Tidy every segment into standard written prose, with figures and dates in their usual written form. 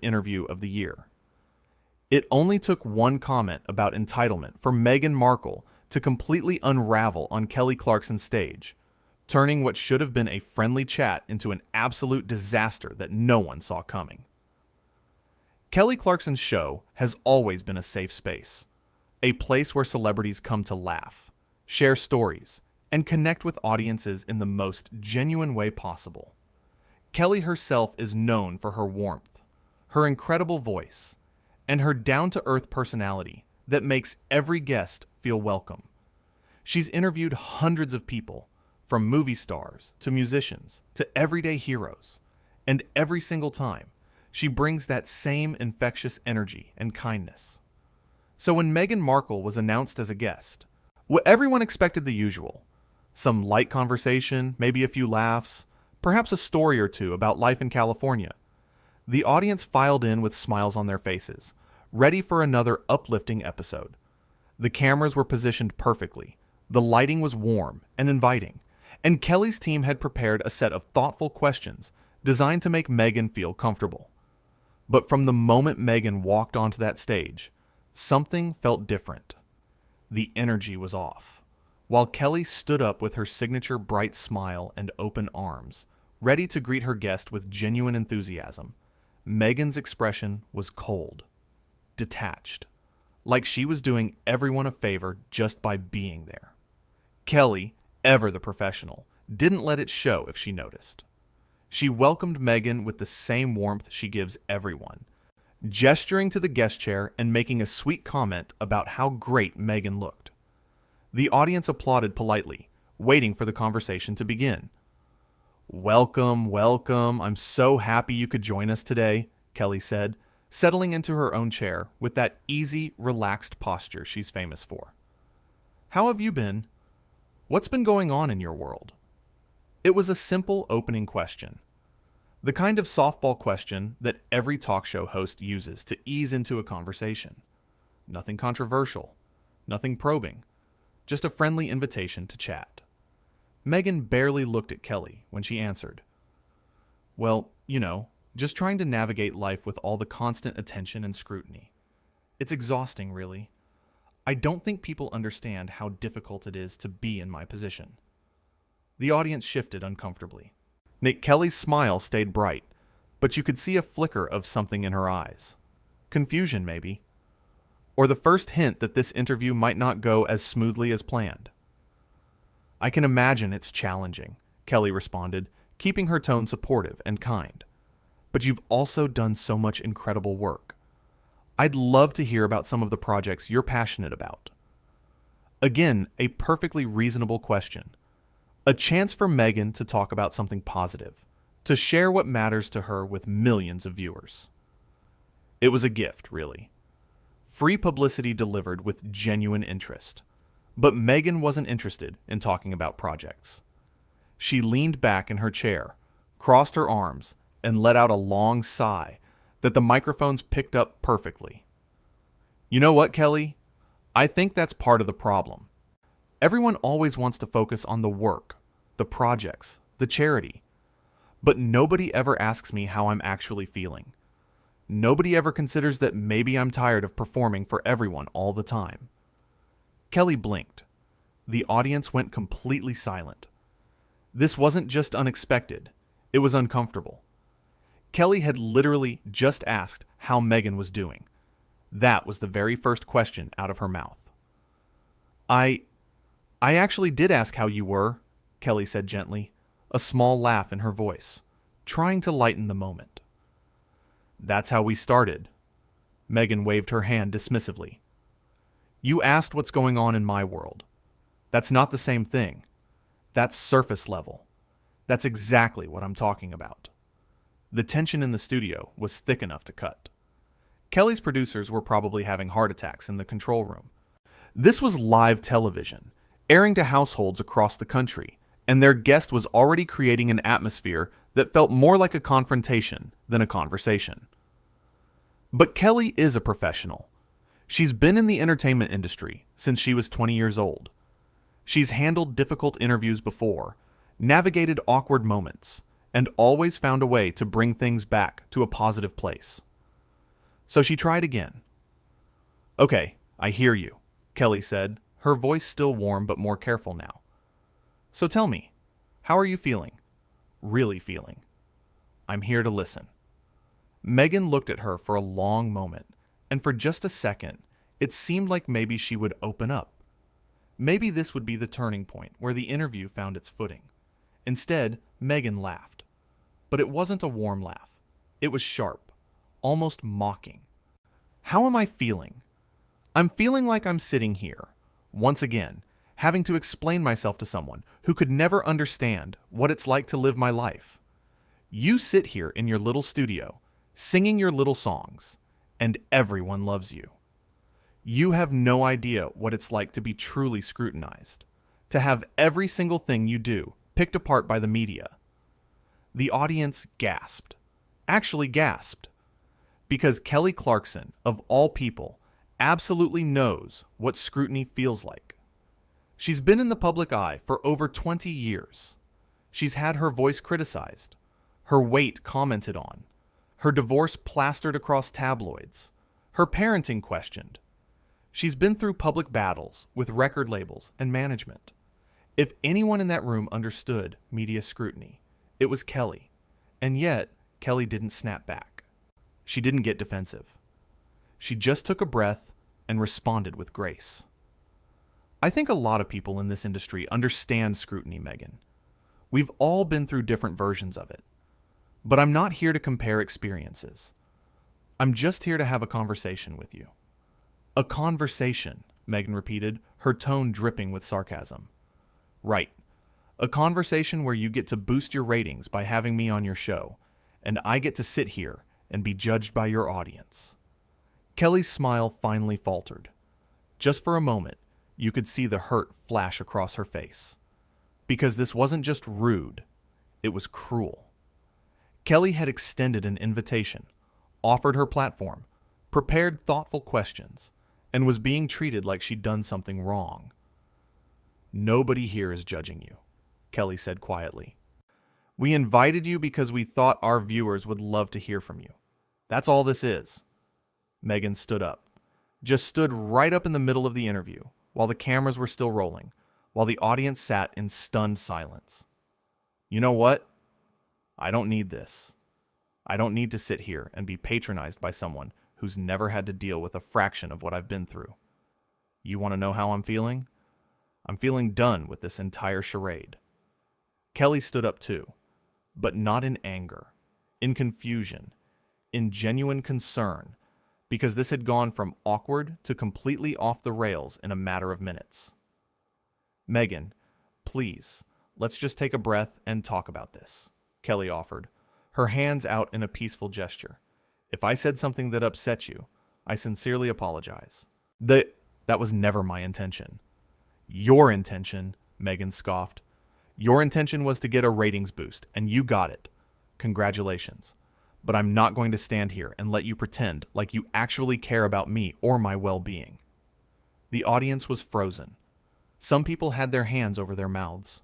interview of the year. It only took one comment about entitlement for Meghan Markle to completely unravel on Kelly Clarkson's stage, turning what should have been a friendly chat into an absolute disaster that no one saw coming. Kelly Clarkson's show has always been a safe space, a place where celebrities come to laugh, share stories, and connect with audiences in the most genuine way possible. Kelly herself is known for her warmth, her incredible voice, and her down-to-earth personality that makes every guest feel welcome. She's interviewed hundreds of people, from movie stars to musicians to everyday heroes, and every single time, she brings that same infectious energy and kindness. So when Meghan Markle was announced as a guest, everyone expected the usual. Some light conversation, maybe a few laughs, perhaps a story or two about life in California. The audience filed in with smiles on their faces, ready for another uplifting episode. The cameras were positioned perfectly, the lighting was warm and inviting, and Kelly's team had prepared a set of thoughtful questions designed to make Meghan feel comfortable. But from the moment Meghan walked onto that stage, something felt different. The energy was off. While Kelly stood up with her signature bright smile and open arms, ready to greet her guest with genuine enthusiasm, Meghan's expression was cold, detached, like she was doing everyone a favor just by being there. Kelly, ever the professional, didn't let it show if she noticed. She welcomed Meghan with the same warmth she gives everyone, gesturing to the guest chair and making a sweet comment about how great Meghan looked. The audience applauded politely, waiting for the conversation to begin. "Welcome, welcome. I'm so happy you could join us today," Kelly said, settling into her own chair with that easy, relaxed posture she's famous for. "How have you been? What's been going on in your world?" It was a simple opening question. The kind of softball question that every talk show host uses to ease into a conversation. Nothing controversial, nothing probing, just a friendly invitation to chat. Meghan barely looked at Kelly when she answered. "Well, just trying to navigate life with all the constant attention and scrutiny. It's exhausting, really. I don't think people understand how difficult it is to be in my position." The audience shifted uncomfortably. Nick Kelly's smile stayed bright, but you could see a flicker of something in her eyes. Confusion, maybe. Or the first hint that this interview might not go as smoothly as planned. "I can imagine it's challenging," Kelly responded, keeping her tone supportive and kind. "But you've also done so much incredible work. I'd love to hear about some of the projects you're passionate about." Again, a perfectly reasonable question. A chance for Meghan to talk about something positive, to share what matters to her with millions of viewers. It was a gift, really. Free publicity delivered with genuine interest. But Meghan wasn't interested in talking about projects. She leaned back in her chair, crossed her arms, and let out a long sigh that the microphones picked up perfectly. "You know what, Kelly? I think that's part of the problem. Everyone always wants to focus on the work, the projects, the charity. But nobody ever asks me how I'm actually feeling. Nobody ever considers that maybe I'm tired of performing for everyone all the time." Kelly blinked. The audience went completely silent. This wasn't just unexpected, it was uncomfortable. Kelly had literally just asked how Meghan was doing. That was the very first question out of her mouth. I actually did ask how you were," Kelly said gently, a small laugh in her voice, trying to lighten the moment. "That's how we started." Meghan waved her hand dismissively. "You asked what's going on in my world. That's not the same thing. That's surface level. That's exactly what I'm talking about." The tension in the studio was thick enough to cut. Kelly's producers were probably having heart attacks in the control room. This was live television, airing to households across the country, and their guest was already creating an atmosphere that felt more like a confrontation than a conversation. But Kelly is a professional. She's been in the entertainment industry since she was 20 years old. She's handled difficult interviews before, navigated awkward moments, and always found a way to bring things back to a positive place. So she tried again. "Okay, I hear you," Kelly said, her voice still warm but more careful now. "So tell me, how are you feeling? Really feeling?" "I'm here to listen." Meghan looked at her for a long moment, and for just a second, it seemed like maybe she would open up. Maybe this would be the turning point where the interview found its footing. Instead, Meghan laughed. But it wasn't a warm laugh. It was sharp, almost mocking. "How am I feeling? I'm feeling like I'm sitting here, once again, having to explain myself to someone who could never understand what it's like to live my life. You sit here in your little studio, singing your little songs, and everyone loves you. You have no idea what it's like to be truly scrutinized, to have every single thing you do picked apart by the media." The audience gasped. Actually gasped. Because Kelly Clarkson, of all people, absolutely knows what scrutiny feels like. She's been in the public eye for over 20 years. She's had her voice criticized, her weight commented on, her divorce plastered across tabloids, her parenting questioned. She's been through public battles with record labels and management. If anyone in that room understood media scrutiny, it was Kelly. And yet, Kelly didn't snap back. She didn't get defensive. She just took a breath and responded with grace. "I think a lot of people in this industry understand scrutiny, Meghan. We've all been through different versions of it. But I'm not here to compare experiences. I'm just here to have a conversation with you." "A conversation," Meghan repeated, her tone dripping with sarcasm. "Right. A conversation where you get to boost your ratings by having me on your show, and I get to sit here and be judged by your audience." Kelly's smile finally faltered. Just for a moment, you could see the hurt flash across her face. Because this wasn't just rude, it was cruel. Kelly had extended an invitation, offered her platform, prepared thoughtful questions, and was being treated like she'd done something wrong. "Nobody here is judging you," Kelly said quietly. "We invited you because we thought our viewers would love to hear from you. That's all this is." Meghan stood up. Just stood right up in the middle of the interview, while the cameras were still rolling, while the audience sat in stunned silence. "You know what? I don't need this. I don't need to sit here and be patronized by someone who's never had to deal with a fraction of what I've been through. You want to know how I'm feeling? I'm feeling done with this entire charade." Kelly stood up too, but not in anger, in confusion, in genuine concern, because this had gone from awkward to completely off the rails in a matter of minutes. "Meghan, please, let's just take a breath and talk about this," Kelly offered, her hands out in a peaceful gesture. "If I said something that upset you, I sincerely apologize. That was never my intention." "Your intention," Meghan scoffed. "Your intention was to get a ratings boost, and you got it. Congratulations. But I'm not going to stand here and let you pretend like you actually care about me or my well-being." The audience was frozen. Some people had their hands over their mouths.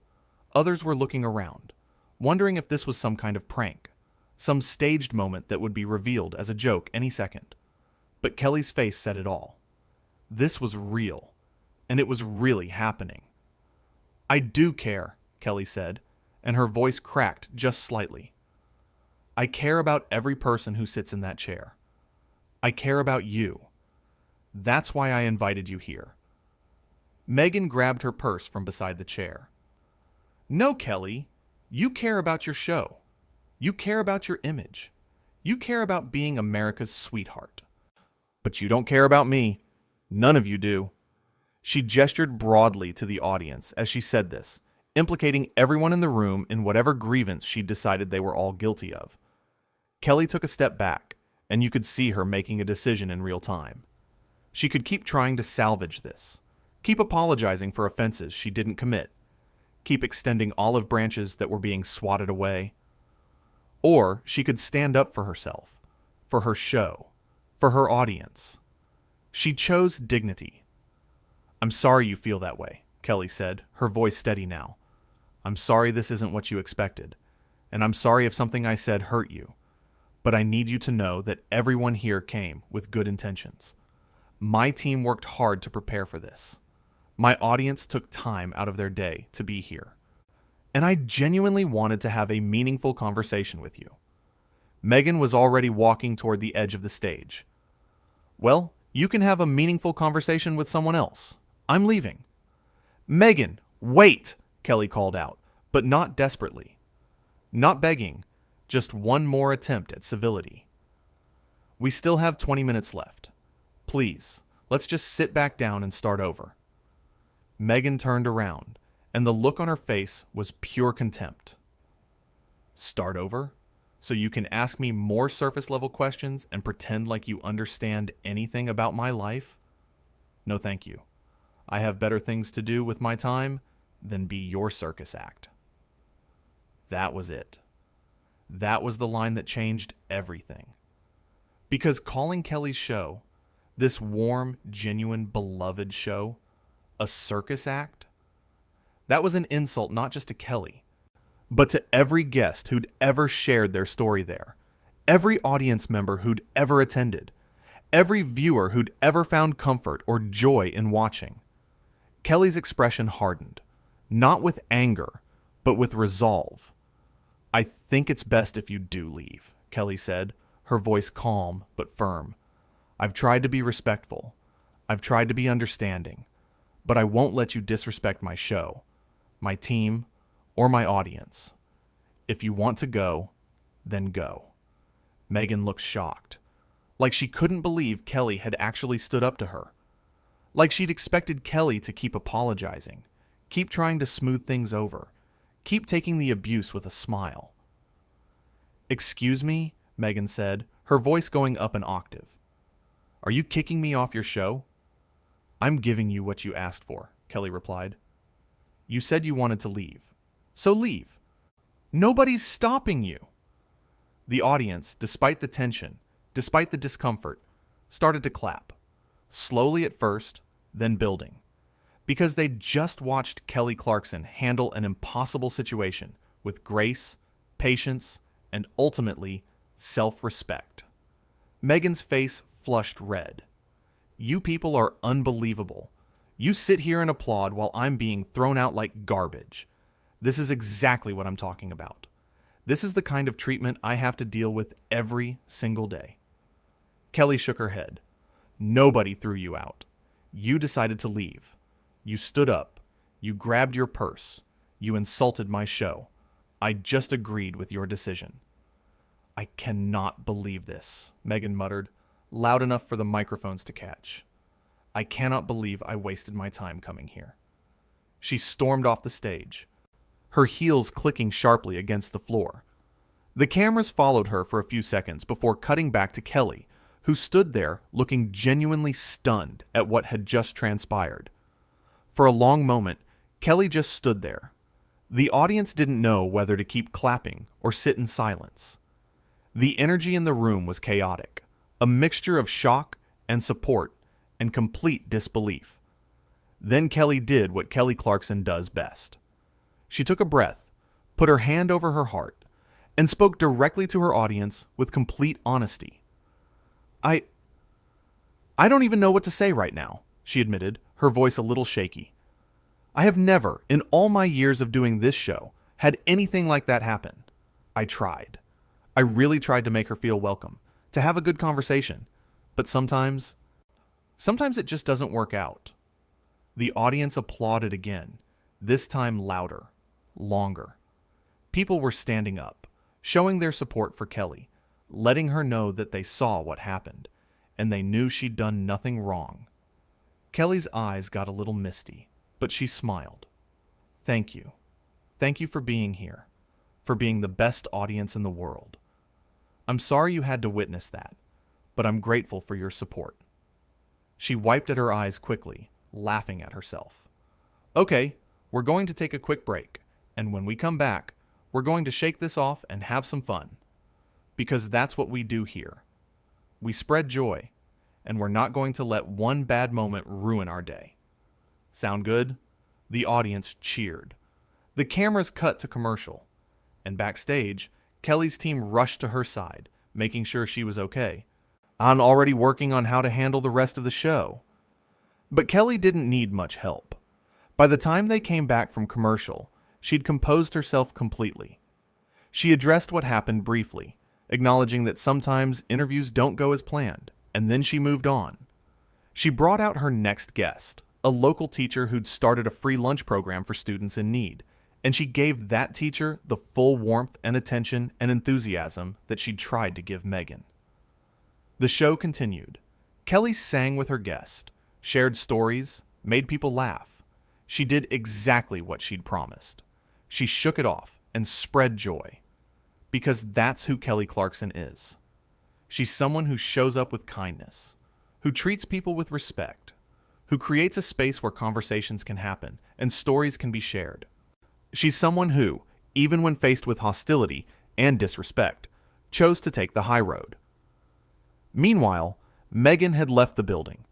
Others were looking around, wondering if this was some kind of prank, some staged moment that would be revealed as a joke any second. But Kelly's face said it all. This was real, and it was really happening. "I do care," Kelly said, and her voice cracked just slightly. "I care about every person who sits in that chair. I care about you. That's why I invited you here." Meghan grabbed her purse from beside the chair. "No, Kelly, you care about your show. You care about your image. You care about being America's sweetheart. But you don't care about me. None of you do." She gestured broadly to the audience as she said this, implicating everyone in the room in whatever grievance she'd decided they were all guilty of. Kelly took a step back, and you could see her making a decision in real time. She could keep trying to salvage this, keep apologizing for offenses she didn't commit, keep extending olive branches that were being swatted away. Or she could stand up for herself, for her show, for her audience. She chose dignity. "I'm sorry you feel that way," Kelly said, her voice steady now. "I'm sorry this isn't what you expected, and I'm sorry if something I said hurt you. but I need you to know that everyone here came with good intentions. My team worked hard to prepare for this. My audience took time out of their day to be here. And I genuinely wanted to have a meaningful conversation with you. Meghan was already walking toward the edge of the stage. Well, you can have a meaningful conversation with someone else. I'm leaving. Meghan, wait, Kelly called out, but not desperately. Not begging, just one more attempt at civility. We still have 20 minutes left. Please, let's just sit back down and start over. Meghan turned around, and the look on her face was pure contempt. Start over? So you can ask me more surface-level questions and pretend like you understand anything about my life? No, thank you. I have better things to do with my time than be your circus act. That was it. That was the line that changed everything. Because calling Kelly's show, this warm, genuine, beloved show, a circus act, that was an insult not just to Kelly, but to every guest who'd ever shared their story there, every audience member who'd ever attended, every viewer who'd ever found comfort or joy in watching. Kelly's expression hardened, not with anger, but with resolve. I think it's best if you do leave, Kelly said, her voice calm but firm. I've tried to be respectful. I've tried to be understanding, but I won't let you disrespect my show, my team, or my audience. If you want to go, then go. Meghan looked shocked, like she couldn't believe Kelly had actually stood up to her. Like she'd expected Kelly to keep apologizing, keep trying to smooth things over, keep taking the abuse with a smile. Excuse me, Meghan said, her voice going up an octave. Are you kicking me off your show? I'm giving you what you asked for, Kelly replied. You said you wanted to leave. So leave. Nobody's stopping you. The audience, despite the tension, despite the discomfort, started to clap. Slowly at first, then building. Because they'd just watched Kelly Clarkson handle an impossible situation with grace, patience, and ultimately, self-respect. Meghan's face flushed red. You people are unbelievable. You sit here and applaud while I'm being thrown out like garbage. This is exactly what I'm talking about. This is the kind of treatment I have to deal with every single day. Kelly shook her head. Nobody threw you out. You decided to leave. You stood up. You grabbed your purse. You insulted my show. I just agreed with your decision. I cannot believe this, Meghan muttered, loud enough for the microphones to catch. I cannot believe I wasted my time coming here. She stormed off the stage, her heels clicking sharply against the floor. The cameras followed her for a few seconds before cutting back to Kelly, who stood there looking genuinely stunned at what had just transpired. For a long moment, Kelly just stood there. The audience didn't know whether to keep clapping or sit in silence. The energy in the room was chaotic, a mixture of shock and support and complete disbelief. Then Kelly did what Kelly Clarkson does best. She took a breath, put her hand over her heart, and spoke directly to her audience with complete honesty. I don't even know what to say right now, she admitted, her voice a little shaky. I have never, in all my years of doing this show, had anything like that happen. I tried. I really tried to make her feel welcome, to have a good conversation, but sometimes it just doesn't work out. The audience applauded again, this time louder, longer. People were standing up, showing their support for Kelly, letting her know that they saw what happened, and they knew she'd done nothing wrong. Kelly's eyes got a little misty, but she smiled. Thank you. Thank you for being here, for being the best audience in the world. I'm sorry you had to witness that, but I'm grateful for your support. She wiped at her eyes quickly, laughing at herself. Okay, we're going to take a quick break, and when we come back, we're going to shake this off and have some fun. Because that's what we do here. We spread joy, and we're not going to let one bad moment ruin our day. Sound good? The audience cheered. The cameras cut to commercial, and backstage, Kelly's team rushed to her side, making sure she was okay. I'm already working on how to handle the rest of the show. But Kelly didn't need much help. By the time they came back from commercial, she'd composed herself completely. She addressed what happened briefly, acknowledging that sometimes interviews don't go as planned, and then she moved on. She brought out her next guest, a local teacher who'd started a free lunch program for students in need, and she gave that teacher the full warmth and attention and enthusiasm that she'd tried to give Meghan. The show continued. Kelly sang with her guest, shared stories, made people laugh. She did exactly what she'd promised. She shook it off and spread joy. Because that's who Kelly Clarkson is. She's someone who shows up with kindness, who treats people with respect, who creates a space where conversations can happen and stories can be shared. She's someone who, even when faced with hostility and disrespect, chose to take the high road. Meanwhile, Meghan had left the building.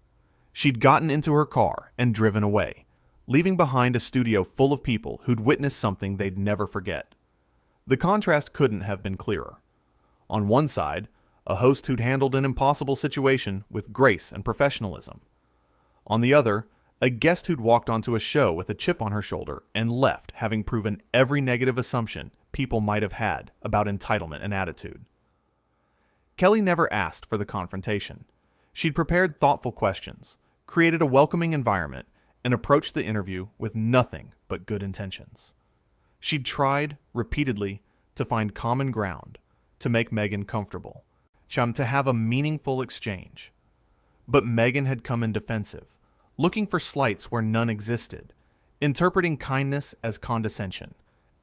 She'd gotten into her car and driven away, leaving behind a studio full of people who'd witnessed something they'd never forget. The contrast couldn't have been clearer. On one side, a host who'd handled an impossible situation with grace and professionalism. On the other, a guest who'd walked onto a show with a chip on her shoulder and left having proven every negative assumption people might have had about entitlement and attitude. Kelly never asked for the confrontation. She'd prepared thoughtful questions, created a welcoming environment, and approached the interview with nothing but good intentions. She'd tried, repeatedly, to find common ground, to make Meghan comfortable, to have a meaningful exchange. But Meghan had come in defensive, looking for slights where none existed, interpreting kindness as condescension,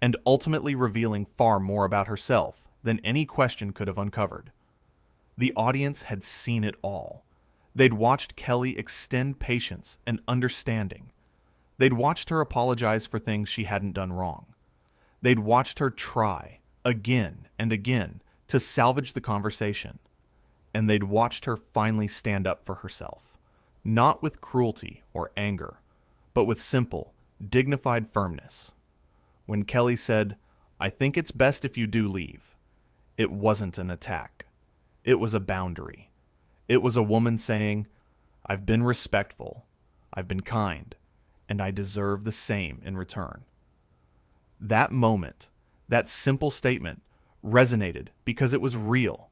and ultimately revealing far more about herself than any question could have uncovered. The audience had seen it all. They'd watched Kelly extend patience and understanding. They'd watched her apologize for things she hadn't done wrong. They'd watched her try, again and again, to salvage the conversation. And they'd watched her finally stand up for herself, not with cruelty or anger, but with simple, dignified firmness. When Kelly said, "I think it's best if you do leave," it wasn't an attack. It was a boundary. It was a woman saying, "I've been respectful, I've been kind, and I deserve the same in return." That moment, that simple statement, resonated because it was real.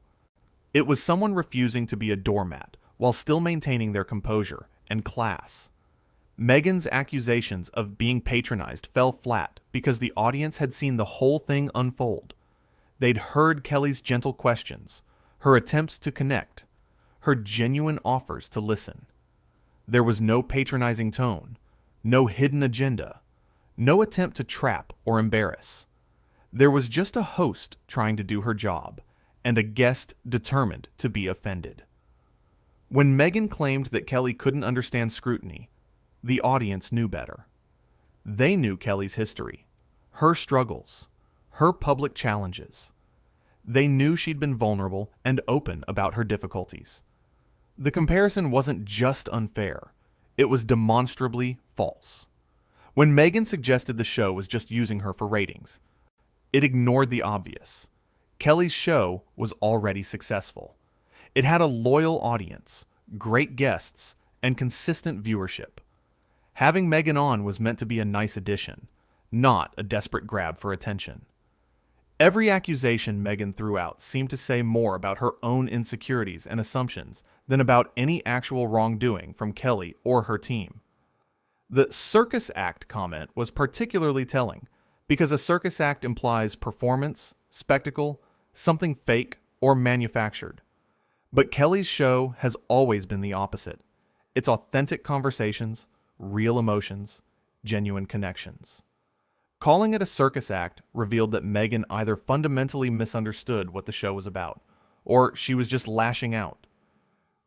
It was someone refusing to be a doormat while still maintaining their composure and class. Meghan's accusations of being patronized fell flat because the audience had seen the whole thing unfold. They'd heard Kelly's gentle questions, her attempts to connect, her genuine offers to listen. There was no patronizing tone, no hidden agenda, no attempt to trap or embarrass. There was just a host trying to do her job, and a guest determined to be offended. When Meghan claimed that Kelly couldn't understand scrutiny, the audience knew better. They knew Kelly's history, her struggles, her public challenges. They knew she'd been vulnerable and open about her difficulties. The comparison wasn't just unfair, it was demonstrably false. When Meghan suggested the show was just using her for ratings, it ignored the obvious. Kelly's show was already successful. It had a loyal audience, great guests, and consistent viewership. Having Meghan on was meant to be a nice addition, not a desperate grab for attention. Every accusation Meghan threw out seemed to say more about her own insecurities and assumptions than about any actual wrongdoing from Kelly or her team. The circus act comment was particularly telling, because a circus act implies performance, spectacle, something fake or manufactured. But Kelly's show has always been the opposite. It's authentic conversations, real emotions, genuine connections. Calling it a circus act revealed that Meghan either fundamentally misunderstood what the show was about, or she was just lashing out.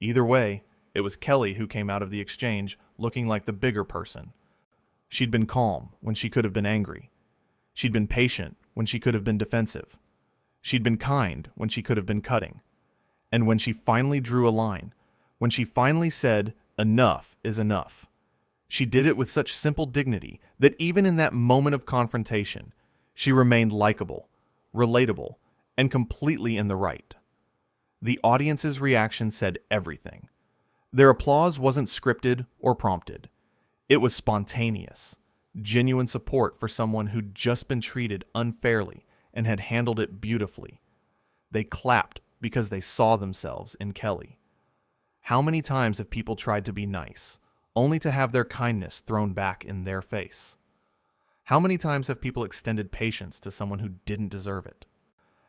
Either way, it was Kelly who came out of the exchange looking like the bigger person. She'd been calm when she could have been angry. She'd been patient when she could have been defensive. She'd been kind when she could have been cutting. And when she finally drew a line, when she finally said, "Enough is enough," she did it with such simple dignity that even in that moment of confrontation, she remained likable, relatable, and completely in the right. The audience's reaction said everything. Their applause wasn't scripted or prompted. It was spontaneous, genuine support for someone who'd just been treated unfairly and had handled it beautifully. They clapped because they saw themselves in Kelly. How many times have people tried to be nice, only to have their kindness thrown back in their face? How many times have people extended patience to someone who didn't deserve it?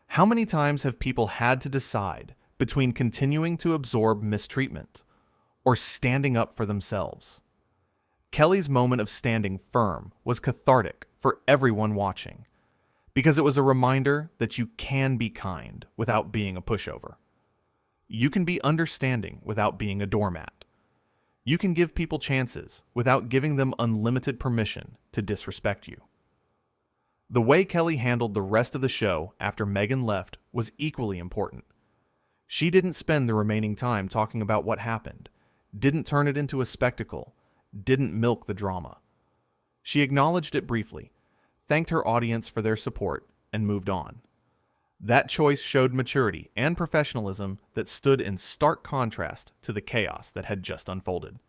How many times have people had to decide between continuing to absorb mistreatment or standing up for themselves? Kelly's moment of standing firm was cathartic for everyone watching, because it was a reminder that you can be kind without being a pushover. You can be understanding without being a doormat. You can give people chances without giving them unlimited permission to disrespect you. The way Kelly handled the rest of the show after Meghan left was equally important. She didn't spend the remaining time talking about what happened, didn't turn it into a spectacle, didn't milk the drama. She acknowledged it briefly, thanked her audience for their support, and moved on. That choice showed maturity and professionalism that stood in stark contrast to the chaos that had just unfolded.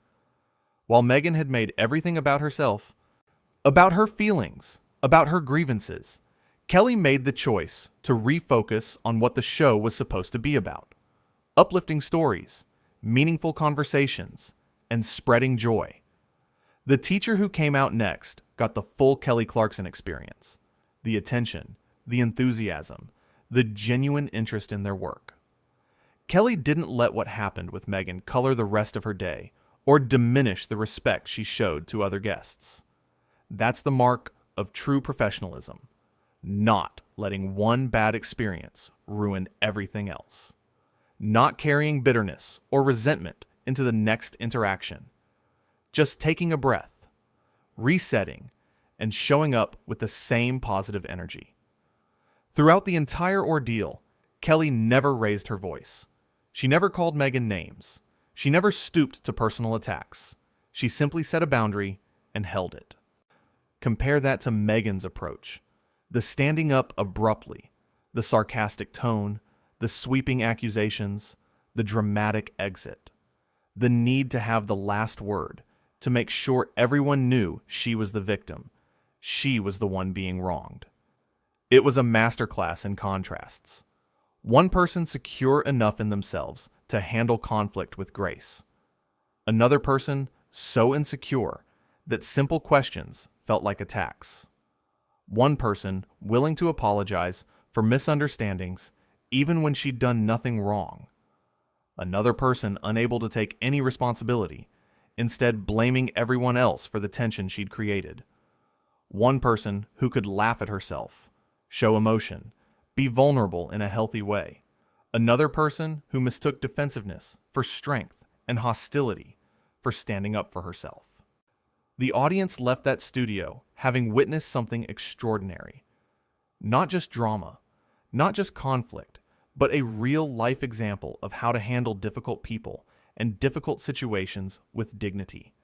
While Meghan had made everything about herself, about her feelings, about her grievances, Kelly made the choice to refocus on what the show was supposed to be about: uplifting stories, meaningful conversations, and spreading joy. The teacher who came out next got the full Kelly Clarkson experience: the attention, the enthusiasm, the genuine interest in their work. Kelly didn't let what happened with Meghan color the rest of her day or diminish the respect she showed to other guests. That's the mark of true professionalism, not letting one bad experience ruin everything else, not carrying bitterness or resentment into the next interaction, just taking a breath, resetting, and showing up with the same positive energy. Throughout the entire ordeal, Kelly never raised her voice. She never called Meghan names. She never stooped to personal attacks. She simply set a boundary and held it. Compare that to Meghan's approach: the standing up abruptly, the sarcastic tone, the sweeping accusations, the dramatic exit, the need to have the last word, to make sure everyone knew she was the victim. She was the one being wronged. It was a masterclass in contrasts. One person secure enough in themselves to handle conflict with grace. Another person so insecure that simple questions felt like attacks. One person willing to apologize for misunderstandings even when she'd done nothing wrong. Another person unable to take any responsibility, instead blaming everyone else for the tension she'd created. One person who could laugh at herself, show emotion, be vulnerable in a healthy way. Another person who mistook defensiveness for strength and hostility for standing up for herself. The audience left that studio having witnessed something extraordinary. Not just drama, not just conflict, but a real-life example of how to handle difficult people and difficult situations with dignity.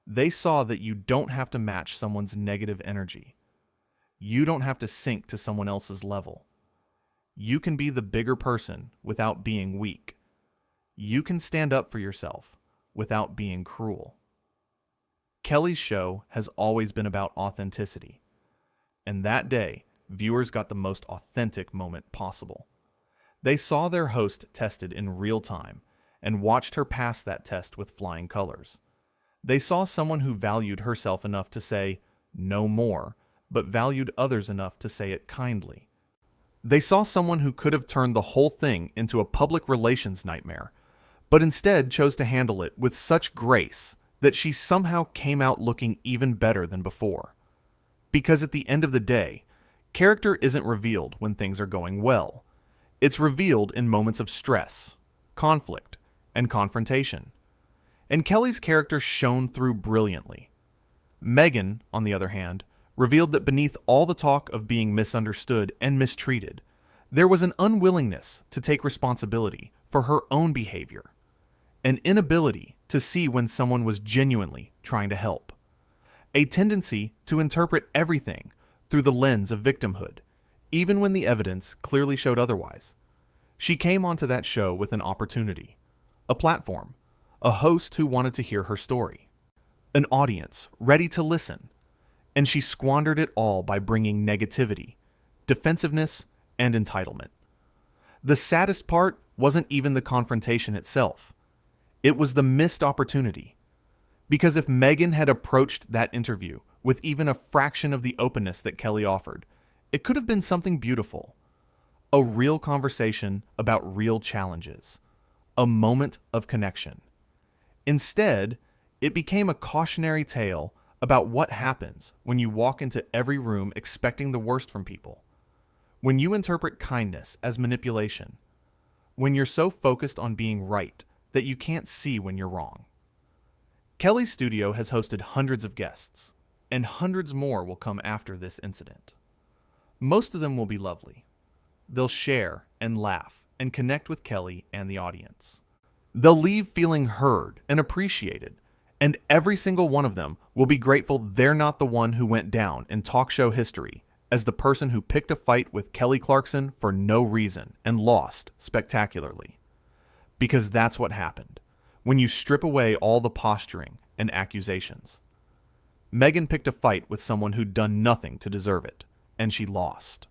They saw that you don't have to match someone's negative energy. You don't have to sink to someone else's level. You can be the bigger person without being weak. You can stand up for yourself without being cruel. Kelly's show has always been about authenticity, and that day, viewers got the most authentic moment possible. They saw their host tested in real time and watched her pass that test with flying colors. They saw someone who valued herself enough to say no more, but valued others enough to say it kindly. They saw someone who could have turned the whole thing into a public relations nightmare, but instead chose to handle it with such grace that she somehow came out looking even better than before. Because at the end of the day, character isn't revealed when things are going well. It's revealed in moments of stress, conflict, and confrontation. And Kelly's character shone through brilliantly. Meghan, on the other hand, revealed that beneath all the talk of being misunderstood and mistreated, there was an unwillingness to take responsibility for her own behavior, an inability to see when someone was genuinely trying to help, a tendency to interpret everything through the lens of victimhood, even when the evidence clearly showed otherwise. She came onto that show with an opportunity, a platform, a host who wanted to hear her story, an audience ready to listen, and she squandered it all by bringing negativity, defensiveness, and entitlement. The saddest part wasn't even the confrontation itself. It was the missed opportunity. Because if Meghan had approached that interview with even a fraction of the openness that Kelly offered, it could have been something beautiful. A real conversation about real challenges. A moment of connection. Instead, it became a cautionary tale about what happens when you walk into every room expecting the worst from people. When you interpret kindness as manipulation. When you're so focused on being right that you can't see when you're wrong. Kelly's studio has hosted hundreds of guests, and hundreds more will come after this incident. Most of them will be lovely. They'll share and laugh and connect with Kelly and the audience. They'll leave feeling heard and appreciated, and every single one of them will be grateful they're not the one who went down in talk show history as the person who picked a fight with Kelly Clarkson for no reason and lost spectacularly. Because that's what happened when you strip away all the posturing and accusations. Meghan picked a fight with someone who'd done nothing to deserve it, and she lost.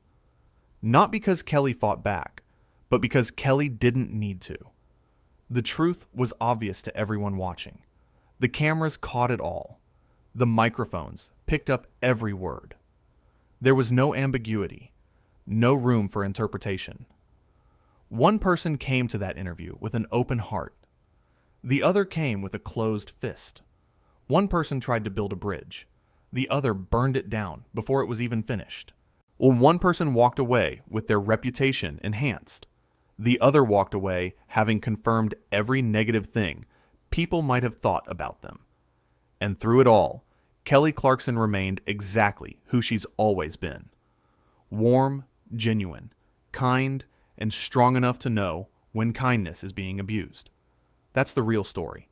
Not because Kelly fought back, but because Kelly didn't need to. The truth was obvious to everyone watching. The cameras caught it all. The microphones picked up every word. There was no ambiguity, no room for interpretation. One person came to that interview with an open heart. The other came with a closed fist. One person tried to build a bridge. The other burned it down before it was even finished. One person walked away with their reputation enhanced. The other walked away having confirmed every negative thing people might have thought about them. And through it all, Kelly Clarkson remained exactly who she's always been. Warm, genuine, kind, and strong enough to know when kindness is being abused. That's the real story.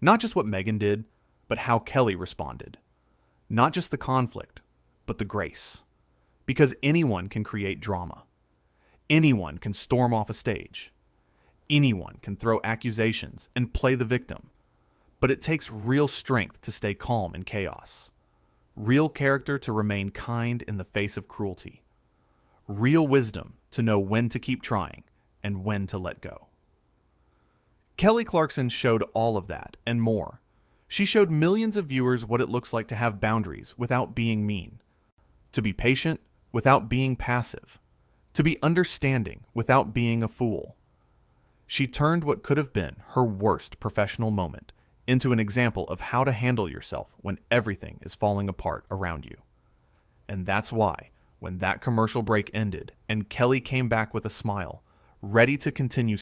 Not just what Meghan did, but how Kelly responded. Not just the conflict, but the grace. Because anyone can create drama. Anyone can storm off a stage. Anyone can throw accusations and play the victim. But it takes real strength to stay calm in chaos. Real character to remain kind in the face of cruelty. Real wisdom to know when to keep trying and when to let go. Kelly Clarkson showed all of that and more. She showed millions of viewers what it looks like to have boundaries without being mean. To be patient without being passive. To be understanding without being a fool. She turned what could have been her worst professional moment into an example of how to handle yourself when everything is falling apart around you. And that's why, when that commercial break ended and Kelly came back with a smile, ready to continue